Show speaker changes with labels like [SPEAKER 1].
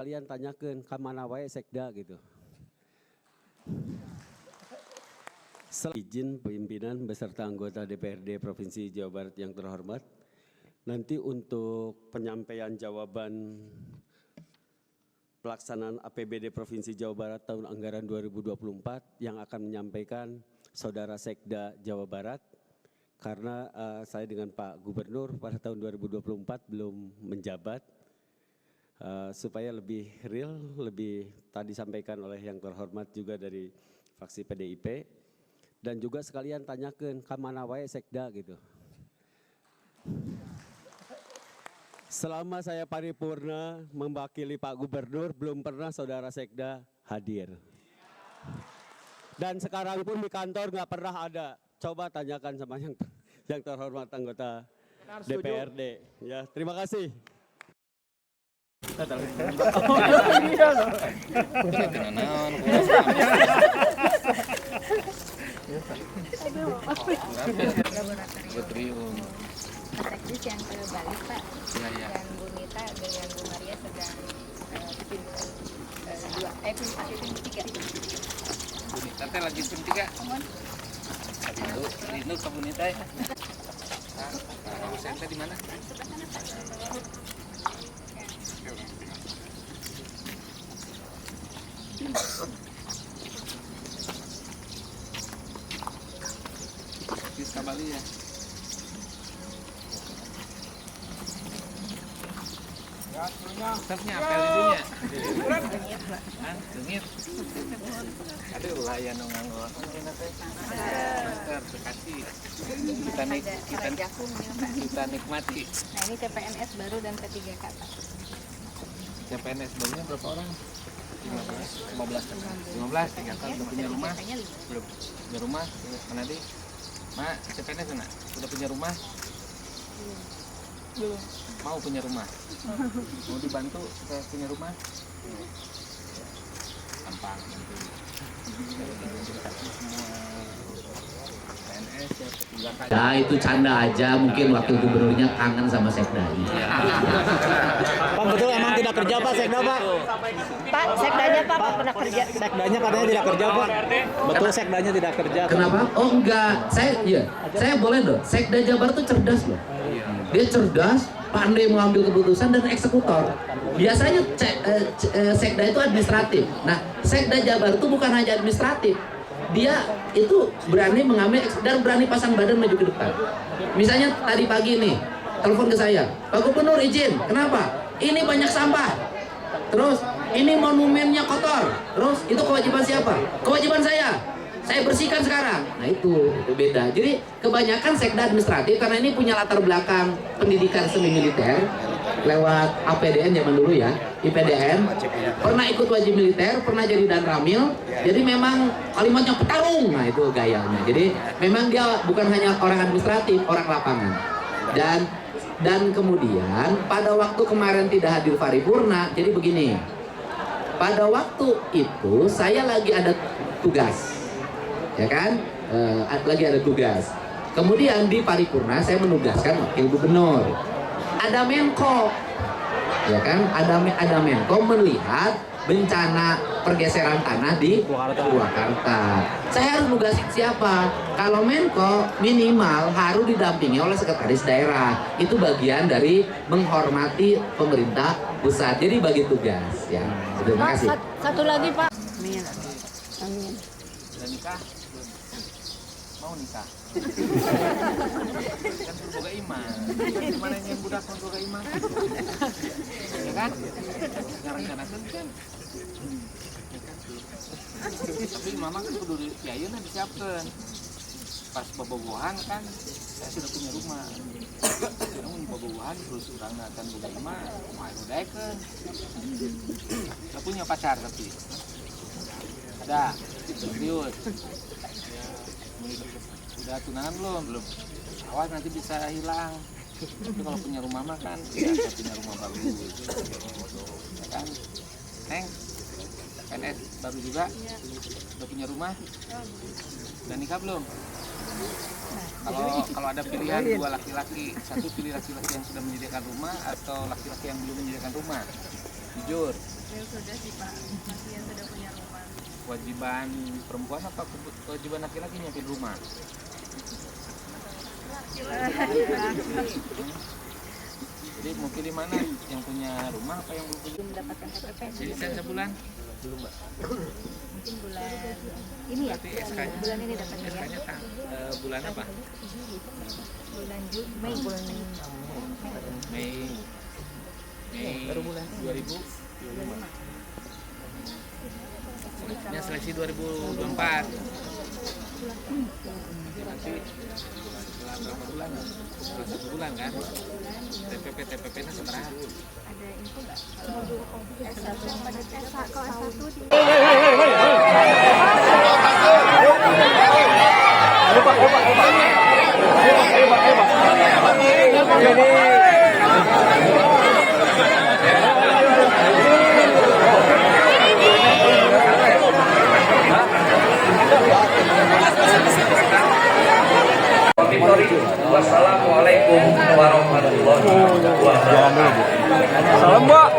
[SPEAKER 1] Kalian tanyakan ke mana wae sekda gitu. Izin pimpinan beserta anggota DPRD Provinsi Jawa Barat yang terhormat, nanti untuk penyampaian jawaban pelaksanaan APBD Provinsi Jawa Barat tahun anggaran 2024 yang akan menyampaikan Saudara Sekda Jawa Barat, karena saya dengan Pak Gubernur pada tahun 2024 belum menjabat, supaya lebih real, lebih tadi disampaikan oleh yang terhormat juga dari fraksi PDIP, dan juga sekalian tanyakan ke mana wae sekda gitu. Selama saya paripurna mewakili Pak Gubernur, belum pernah Saudara Sekda hadir. Dan sekarang pun di kantor nggak pernah ada. Coba tanyakan sama yang terhormat anggota DPRD. Ya, terima kasih.
[SPEAKER 2] Teknis yang ke Bali Pak, dan Bu Nita dengan Bu Maria sedang tim 3.
[SPEAKER 3] Bu Nita teh lagi tim 3. Rindu ke Bu Nita ya. Kang Sente di mana? Ke Bali ya. Stepnya apel dulunya. Dengit. Aduh layan dong nganggo. Master bekasi. Kita nikmati.
[SPEAKER 2] Nah ini CPNS baru dan P3K Pak.
[SPEAKER 3] CPNS barunya berapa orang? 15 tinggal udah punya rumah? Belum. Punya rumah? Mana di? Mak, CPNS mana? Udah punya rumah? Belum. Mau punya rumah? Mau dibantu saya punya rumah? Gampang nanti.
[SPEAKER 4] Ya itu canda aja, mungkin wakil gubernurnya kangen sama Sekdanya.
[SPEAKER 5] Pak betul emang tidak kerja Pak Sekda Pak?
[SPEAKER 2] Pak, Sekdanya Pak pernah kerja.
[SPEAKER 5] Sekdanya katanya tidak kerja Pak? Betul Sekdanya tidak kerja?
[SPEAKER 4] Kenapa? Oh enggak, saya boleh loh. Sekda Jabar tuh cerdas loh. Dia cerdas, pandai mengambil keputusan dan eksekutor. Biasanya Sekda itu administratif. Nah, Sekda Jabar itu bukan hanya administratif. Dia itu berani mengambil dan berani pasang badan maju ke depan. Misalnya tadi pagi nih, telepon ke saya, Pak Gubernur izin, kenapa? Ini banyak sampah. Terus ini monumennya kotor. Terus itu kewajiban siapa? Kewajiban saya bersihkan sekarang. Nah itu beda. Jadi kebanyakan sekda administratif karena ini punya latar belakang pendidikan semi militer lewat APDN zaman dulu ya, IPDN, pernah ikut wajib militer, pernah jadi danramil, jadi memang kalimatnya petarung. Nah itu gayanya. Jadi memang dia bukan hanya orang administratif, orang lapangan. Dan kemudian pada waktu kemarin tidak hadir paripurna, jadi begini. Pada waktu itu saya lagi ada tugas, ya kan? Lagi ada tugas. Kemudian di paripurna saya menugaskan wakil gubernur. Ada Menko, ya kan? Ada Menko melihat bencana pergeseran tanah di Purwakarta. Saya harus nugasin siapa? Kalau Menko minimal harus didampingi oleh sekretaris daerah. Itu bagian dari menghormati pemerintah pusat. Jadi bagi tugas, ya. Terima kasih.
[SPEAKER 2] Satu lagi Pak. Amin. Amin.
[SPEAKER 3] Udah nikah? Mau nikah? Kan boga iman. Gimana yang budak mau boga iman? Ya kan? Rencanakan kan? Tapi mama kan kudu diayeuna disiapkeun. Pas bobogohan kan saya sudah punya rumah. Namun bobogohan terus urang akan boga imah, kumaha udaekeun. Saya punya pacar tapi. Ada, serius. Udah tunangan belum? Awas nanti bisa hilang. Itu kalau punya rumah mah kan tidak punya rumah baru. Ya kan? Neng, PNS baru juga. Udah punya rumah? Udah nikah belum? Kalau ada pilihan dua laki-laki, satu pilih laki-laki yang sudah menyediakan rumah atau laki-laki yang belum menyediakan rumah. Jujur.
[SPEAKER 2] Ya sudah sih Pak, masih yang sudah punya rumah.
[SPEAKER 3] Kewajiban perempuan apa kewajiban laki-laki nyiapin rumah? Jadi mau pilih mana? Yang punya rumah apa yang belum punya?
[SPEAKER 2] Belum mendapatkan KTP.
[SPEAKER 3] Jadi saya sebulan? Belum, Mbak.
[SPEAKER 2] Mungkin bulan ini ya.
[SPEAKER 3] Berarti SK-nya?
[SPEAKER 2] Bulan ini dapatnya ya.
[SPEAKER 3] SK-nya bulan apa?
[SPEAKER 2] Bulan Mei.
[SPEAKER 3] Mei baru bulan 2025. Selanjutnya seleksi 2024. Nanti setelah berapa bulan? Setelah 1 bulan kan? TPP-nya seberapa?
[SPEAKER 2] Ada info nggak? S1 yang pada S1 di
[SPEAKER 4] Wassalamualaikum warahmatullahi wabarakatuh.
[SPEAKER 5] Salam, Mbak.